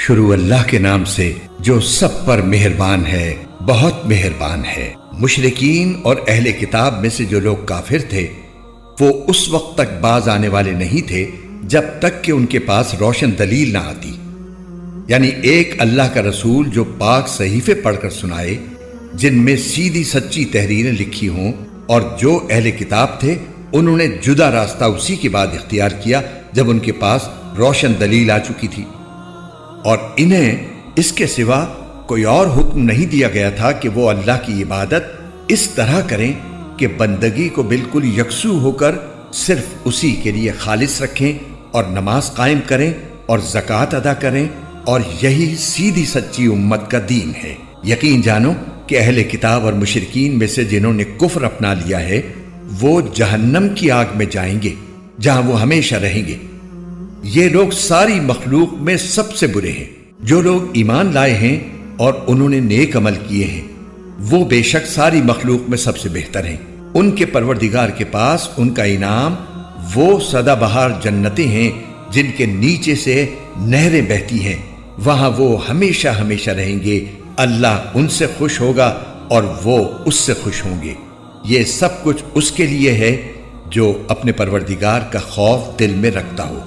شروع اللہ کے نام سے جو سب پر مہربان ہے، بہت مہربان ہے۔ مشرکین اور اہل کتاب میں سے جو لوگ کافر تھے وہ اس وقت تک باز آنے والے نہیں تھے جب تک کہ ان کے پاس روشن دلیل نہ آتی، یعنی ایک اللہ کا رسول جو پاک صحیفے پڑھ کر سنائے جن میں سیدھی سچی تحریریں لکھی ہوں، اور جو اہل کتاب تھے انہوں نے جدا راستہ اسی کے بعد اختیار کیا جب ان کے پاس روشن دلیل آ چکی تھی، اور انہیں اس کے سوا کوئی اور حکم نہیں دیا گیا تھا کہ وہ اللہ کی عبادت اس طرح کریں کہ بندگی کو بالکل یکسو ہو کر صرف اسی کے لیے خالص رکھیں اور نماز قائم کریں اور زکوٰۃ ادا کریں، اور یہی سیدھی سچی امت کا دین ہے۔ یقین جانو کہ اہل کتاب اور مشرکین میں سے جنہوں نے کفر اپنا لیا ہے وہ جہنم کی آگ میں جائیں گے جہاں وہ ہمیشہ رہیں گے۔ یہ لوگ ساری مخلوق میں سب سے برے ہیں۔ جو لوگ ایمان لائے ہیں اور انہوں نے نیک عمل کیے ہیں وہ بے شک ساری مخلوق میں سب سے بہتر ہیں۔ ان کے پروردگار کے پاس ان کا انعام وہ سدا بہار جنتیں ہیں جن کے نیچے سے نہریں بہتی ہیں، وہاں وہ ہمیشہ ہمیشہ رہیں گے۔ اللہ ان سے خوش ہوگا اور وہ اس سے خوش ہوں گے۔ یہ سب کچھ اس کے لیے ہے جو اپنے پروردگار کا خوف دل میں رکھتا ہو۔